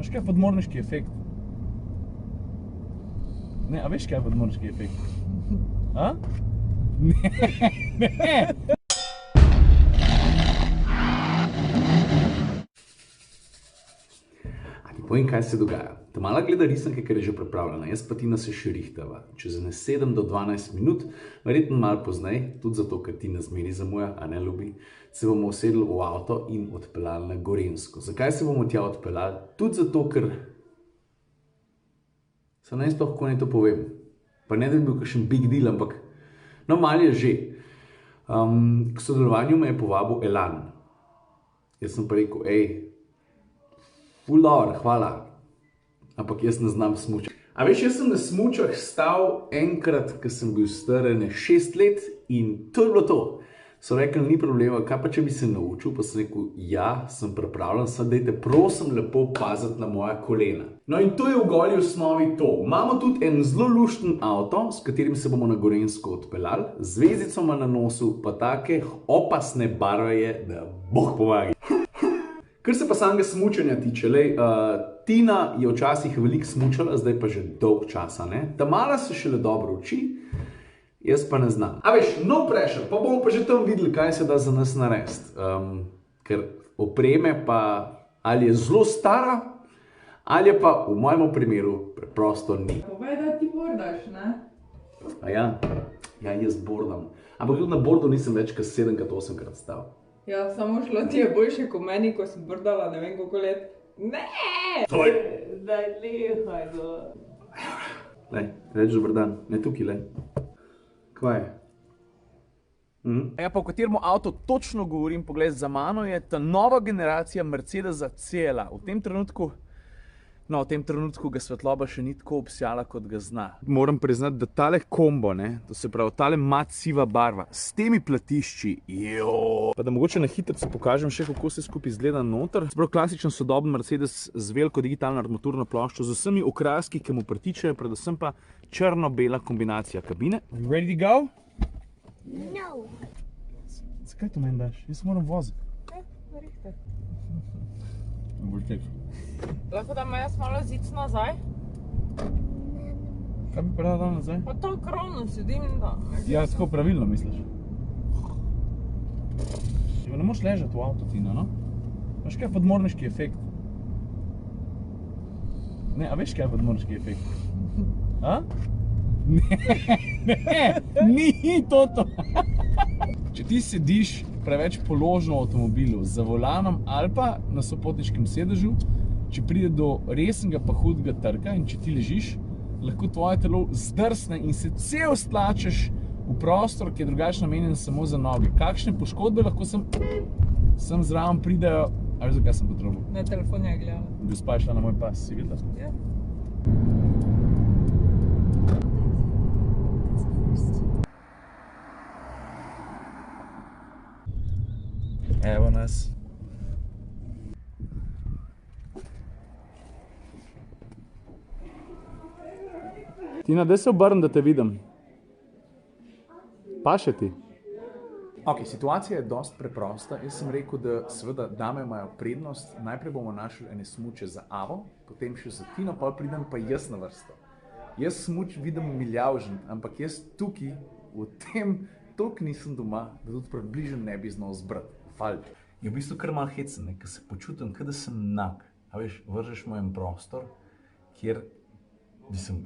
Veš kaj je podmorniški efekt? Ne, a veš kaj je podmorniški efekt? A? Ne, ne. A ti povem, kaj se dogaja. Ta mala gleda risanke, ker je že pripravljena, jaz pa Tina se še rihtava. Čez ene 7 do 12 minut, verjetno malo pozneje, tudi zato, ker Tina zmeri zamuja, a ne ljubi, se bomo usedli v avto in odpeljali na Gorenjsko. Zakaj se bomo tja odpeljali? Tudi zato, ker se naj sploh kako naj to povem. Pa ne, da bi bil kakšen big deal, ampak no, malo je že. K sodelovanju me je povabil Elan. Jaz sem pa rekel, ful dobro, hvala, ampak jaz ne znam smučati. A veš, jaz sem na smučah stal enkrat, ko sem bil star 6 let in to je bilo to. So rekli, ni problema, kaj pa če bi se naučil, pa sem rekel, ja, sem pripravljen, samo dajte prosim lepo paziti na moja kolena. No in to je v goli osnovi to. Imamo tudi en zelo lušten avto, s katerim se bomo na Gorenjsko odpeljali, z zvezdicama na nosu, pa take opasne barve je, da Bog pomagi. Kar se pa samega smučanja tiče, Tina je včasih veliko smučala, zdaj pa že dolg časa, ne. Ta mala se šele dobro uči, jaz pa ne znam. A veš, no pressure, pa bomo pa že tam videli, kaj se da za nas narediti. Ker opreme pa ali je zelo stara, ali je pa v mojem primeru preprosto ni. Povej, da ti bordaš, ne? A ja, jaz bordam. Ampak tudi na bordu nisem več kot 7-8krat stal. Ja, samo šlo ti je boljše kot meni, ko sem bordala ne vem koliko let. Ne! Toj! Daj, nehaj, no. Reč dober dan, ne tukaj, Kva je? Ja, pa o katerem avto točno govorim, pogled, za mano je ta nova generacija Mercedesa CLA. V tem trenutku ga svetloba še ni tako obsjala, kot ga zna. Moram priznati, da tale kombo, to se pravi, tale mat siva barva, s temi platišči, Pa da mogoče na hitrico pokažem še, kako se skupaj izgleda noter. Se pravi, klasičen sodoben Mercedes z veliko digitalno armaturno ploščo, z vsemi okraski, ki mu pritičejo, predvsem pa črno-bela kombinacija kabine. Ready to go? No. Zakaj to meni daš? Jaz moram voziti. Verjete. Lahko da me jaz malo zic nazaj? Kaj bi pa dal nazaj? Pa to krono sedim, da... Ja, tako pravilno misliš. Ne moš ležati v avto, Tina, no? Veš kaj je podmorniški efekt? Ne, a veš kaj je podmorniški efekt? A? Ne, ni to. Če ti sediš preveč položno v avtomobilu, za volanom ali pa na sopotniškem sedežu, če pride do resnega pa hudega trka in če ti ležiš, lahko tvoje telo zdrsne in se cel stlačeš v prostor, ki je drugače namenjen samo za noge. Kakšne poškodbe lahko sem zraven pridejo, a veš, zakaj sem potrobil? Na telefon je gledala. Gospa je šla na moj pas, si videla? Ja. Evo nas. Tina, daj se obrni, da te vidim. Paše ti? Ok, situacija je dosti preprosta. Jaz sem rekel, da seveda dame imajo prednost. Najprej bomo našli ene smuče za Avo, potem še za Tino, pa pridem pa jaz na vrsto. Jaz smuč vidim milijavžen, ampak jaz tukaj, v tem, toliko nisem doma, da tudi približno ne bi znal zbrati. Falt. Je v bistvu kar malo hecen, ker se počutim, da sem nag. A veš, vržeš v en prostor, kjer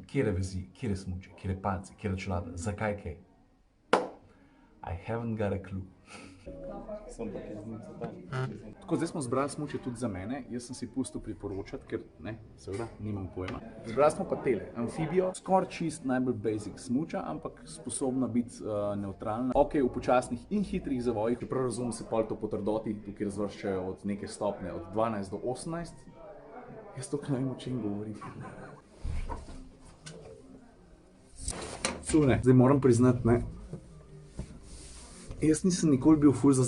kjere vezi, kjere smuče, kjere palce, kjere čelada, zakaj kaj? I haven't got a clue. Tako, zdaj smo zbrali smuče tudi za mene. Jaz sem si pustil priporočati, ker ne, seveda, nimam pojma. Zbrali smo pa tele, amfibijo, skoraj čist najbolj basic smuča, ampak sposobna biti neutralna. Ok, v počasnih in hitrih zavojih, prav razumem se pol to po trdoti, tukaj razvrščajo od neke stopne od 12 do 18. Jaz toliko ne vem, o čem govorim. Cune, zdaj moram priznati, ne. Jaz nisem nikoli bil ful za...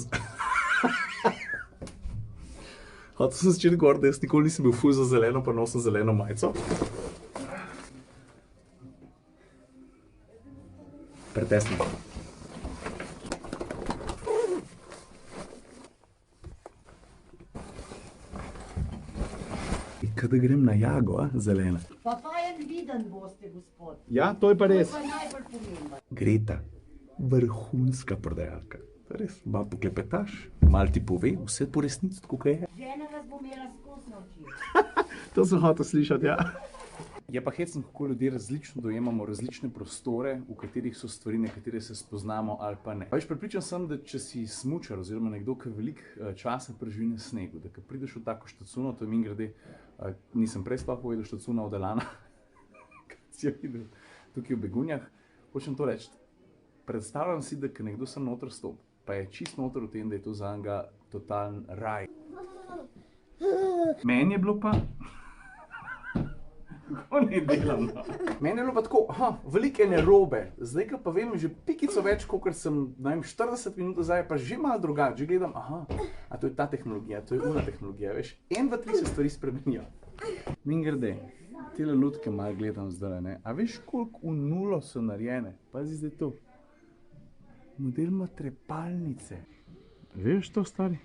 Hotel sem začeti govoriti, da jaz nikoli nisem bil ful za zeleno, pa nosim zeleno majico. Pretesno. Kada grem na jago, zelena. Pa fajen viden boste, gospod. Ja, to je pa res. To je najbolj pomembno. Greta, vrhunska prodajalka. Res, malo poklepetaš, malo ti pove, vse po resnici, tako kaj je. Žena vas bo imela skozi noči. To sem hotel slišati, ja. Je pa hecno, kako ljudje različno dojemamo različne prostore, v katerih so stvari, na katere se spoznamo ali pa ne. Veš, prepričan sem, da če si smučar oziroma nekdo, ki veliko časa preživi na snegu, da ko prideš v tako štacuno, to je mimogrede, nisem prej sploh povedal štacuna od Elana, kaj si jo videl tukaj v Begunjah, hočem to reči. Predstavljam si, da ko nekdo sem noter stopi, pa je čist noter v tem, da je to za njega totalen raj. Meni je bilo pa... Kako ne delam, no? Meni je bilo pa tako, veliko ene robe, zdaj ka pa vem že pikico več, kot sem, ne vem, 40 minut nazaj, pa že malo drugače, že gledam, a to je ta tehnologija, to je ona tehnologija, veš, 1, 2, 3 se stvari spremenijo. Mimogrede, tele lutke malo gledam zdaj, ne, a veš, koliko v nulo so narejene, pazi zdaj to, model ima trepalnice, veš to, stari?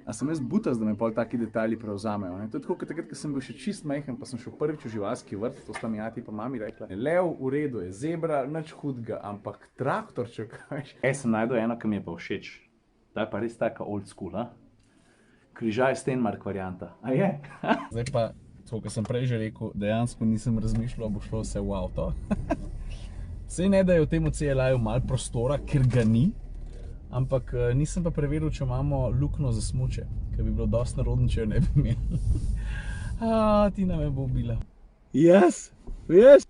A sem jaz butast, da me pol taki detajli prevzamejo, ne? To je tako, kot takrat, ko sem bil še čist majhen, pa sem šel prvič v živalski vrt, to sta mi ati pa mami rekla. Lev v redu je, zebra, nič hudega, ampak traktorček, veš. Sem najdel eno, ki mi je pa všeč. Ta je pa res taka old school, Križaj Stenmark varianta. A je? Zdaj pa, to, kar sem prej že rekel, dejansko nisem razmišljal, bo šlo vse v avto. Sej ne, da je v tem CLA-ju malo prostora, ker ga ni. Ampak nisem pa preveril, če imamo luknjo za smuče, ker bi bilo dosti narodno, če jo ne bi imeli. Tina me bo ubila. Yes, yes.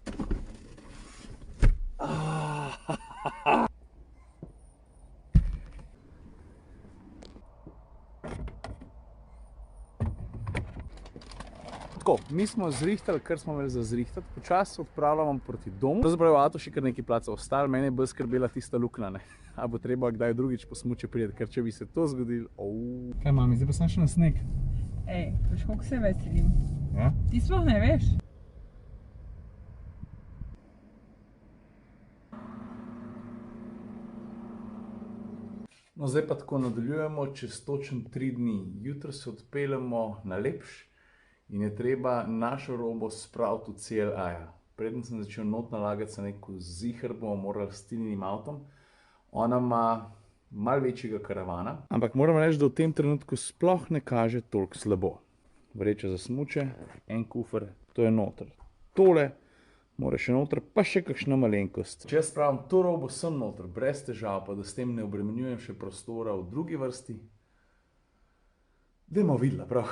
Tako, mi smo zrihtali, kar smo imeli za zrihtati, počasi odpravljamo proti domu. Pravzaprav je v avtu še kar nekaj placa ostalo, mene je bolj skrbela tista luknja, ne. A bo treba kdaj drugič po smuče priti, ker če bi se to zgodilo, Kaj mami, zdaj pa sem še na sneg. Ej, veš, koliko se veselim. Ja? Ti sploh ne veš. No, zdaj pa tako nadaljujemo čez točno 3 dni. Jutri se odpeljemo na Lepš in je treba našo robo spraviti v CLA-ja. Preden sem začel not nalagati se neko ziher, bomo morali s Tininim avtom. Ona ima malo večjega karavana, ampak moram reči, da v tem trenutku sploh ne kaže toliko slabo. Vreča za smuče, en kufer, to je noter. Tole mora še noter, pa še kakšna malenkost. Če jaz spravim to robo sem noter, brez težav, pa da s tem ne obremenjujem še prostora v drugi vrsti, dajmo videla, prav.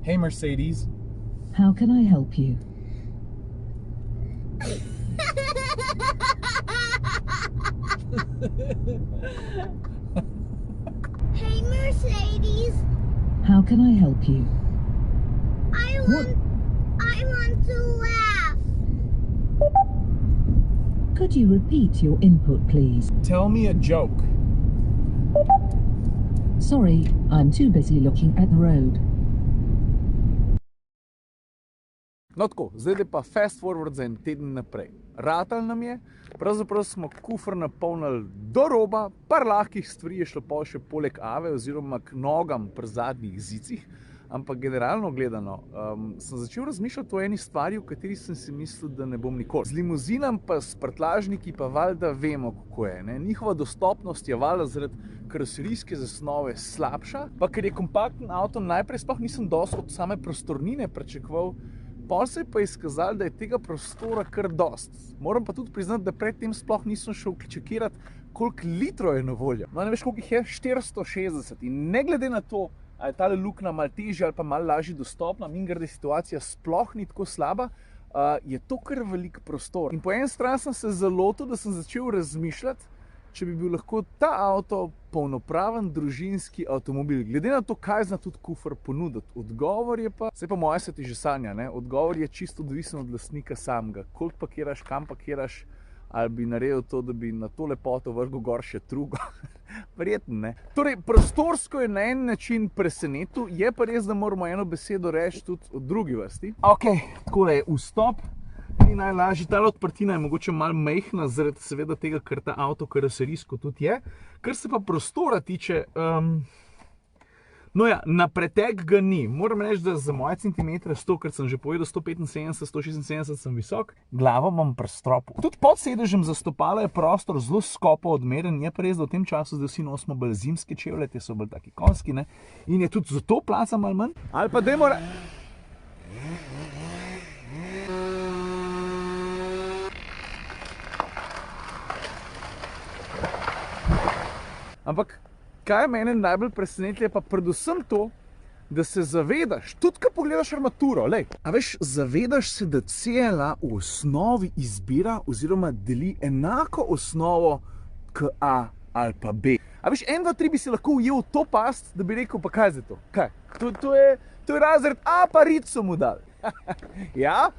Hey Mercedes. How can I help you? Hey, Mercedes. How can I help you? I want to laugh. Could you repeat your input, please? Tell me a joke. Sorry, I'm too busy looking at the road. No tako, zdaj pa fast forward za en teden naprej. Ratal nam je, pravzaprav smo kufer napolnili do roba, par lahkih stvari je šlo pol še poleg Ave oziroma k nogam pri zadnjih zicih, ampak generalno gledano sem začel razmišljati o eni stvari, o kateri sem si mislil, da ne bom nikoli. Z limuzinam pa s prtljažniki pa valjda vemo, kako je, ne? Njihova dostopnost je valjda zaradi karoserijske zasnove slabša, pa ker je kompaktni avto, najprej sploh nisem dosti od same prostornine pričakoval. Pol se je pa izkazalo, da je tega prostora kar dost. Moram pa tudi priznati, da predtem sploh nisem šel čekirati, koliko litrov je na voljo. No, ne veš, koliko jih je? 460. In ne glede na to, ali je tale luknja malo težja ali pa malo lažje dostopna, mimogrede situacija sploh ni tako slaba, je to kar velik prostor. In po eni strani sem se zalotil, da sem začel razmišljati, če bi bil lahko ta avto polnopraven družinski avtomobil. Glede na to, kaj zna tudi kufer ponuditi. Odgovor je pa, saj pa moja se ti že sanja, ne? Odgovor je čisto odvisen od lastnika samega. Koliko pakiraš, kam pakiraš, ali bi naredil to, da bi na to lepoto vrgel gor še trugo. Verjetno ne. Torej, prostorsko je na en način presenetil, je pa res, da moramo eno besedo reči tudi o drugi vrsti. Ok, takole je vstop. ni najlažji. Ta odprtina je mogoče malo majhna, zaradi seveda tega, ker ta avto karoserijsko tudi je. Kar se pa prostora tiče, no ja, na pretek ga ni. Moram reči, da za moje centimetre 100, ker sem že povedal 175, 176 sem visok, glavo imam pri stropu. Tudi pod sedežem za stopala je prostor zelo skopo odmeren, je pa res, da v tem času zdaj vsi nosimo bolj zimske čevlje, te so bolj taki konjski, ne? In je tudi zato placa malo manj. Ali pa dajmo Ampak kaj mene najbolj presenetilo, je pa predvsem to, da se zavedaš, tudi ko pogledaš armaturo, lej, a veš, zavedaš se, da CLA v osnovi izbira oziroma deli enako osnovo k A ali pa B. A veš, 1, 2, 3 bi si lahko ujel to past, da bi rekel, pa kaj za to? Kaj? To je razred A, pa rit so mu dali. Ja,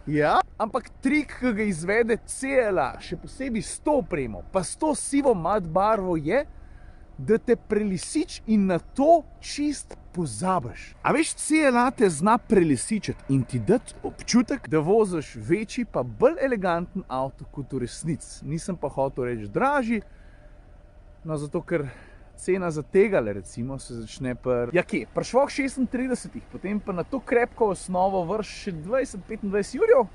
ampak trik, ki ga izvede CLA, še posebej s to opremo, pa s to sivo mat barvo je, da te prelisič in na to čist pozabiš. A veš, CLA te zna prelisičiti in ti dati občutek, da voziš večji pa bolj eleganten avto kot v resnici. Nisem pa hotel reči dražji, no zato ker cena za tegale recimo se začne pri švoh 36, potem pa na to krepko osnovo vrš še 20-25 jurjev,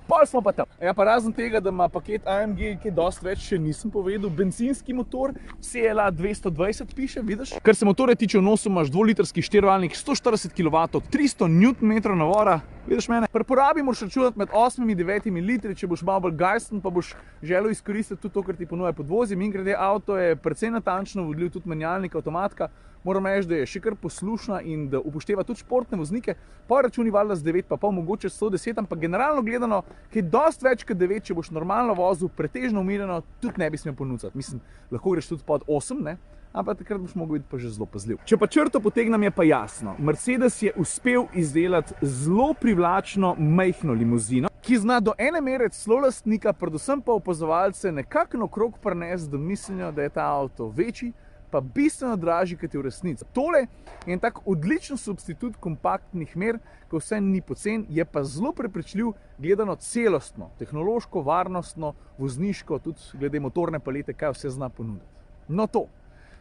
pol smo pa tam. Ja, pa razen tega, da ima paket AMG, ki dosti več še nisem povedal, bencinski motor, CLA 220 piše, vidiš? Kar se motore tiče, v nosu imaš 2-litrski štirivaljnik, 140 kW, 300 Nm navora, vidiš mene? Pri porabi moraš računati med 8 in 9 litri, če boš malo bolj gajsten, pa boš želel izkoristiti tudi to, kar ti ponuja podvozje. Mimogrede, avto je precej natančno vodljiv, tudi menjalnik, avtomatka. Moram reči, da je še kar poslušna in da upošteva tudi športne voznike. Po računi valjda z 9,5, mogoče 110, ampak generalno gledano, ki je dosti več kot 9, če boš normalno vozil, pretežno umirjeno, tudi ne bi smel ponuditi. Mislim, lahko greš tudi pod 8, ne? Ampak takrat boš mogel biti pa že zelo pazljiv. Če pa črto potegnem, je pa jasno. Mercedes je uspel izdelati zelo privlačno majhno limuzino, ki zna do ene mere celo lastnika, predvsem pa opazovalce nekako naokrog prinesti, da mislijo, da je ta avto večji, pa bistveno dražji, kot je v resnici. Tole je en tak odličen substitut kompaktnih mer, ko vse ni pocen, je pa zelo prepričljiv gledano celostno, tehnološko, varnostno, vozniško, tudi glede motorne palete, kaj vse zna ponuditi. No to.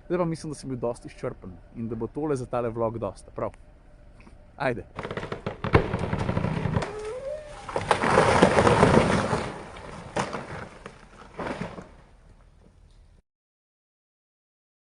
Zdaj pa mislim, da sem bil dosti izčrpen in da bo tole za tale vlog dosta. Prav. Ajde.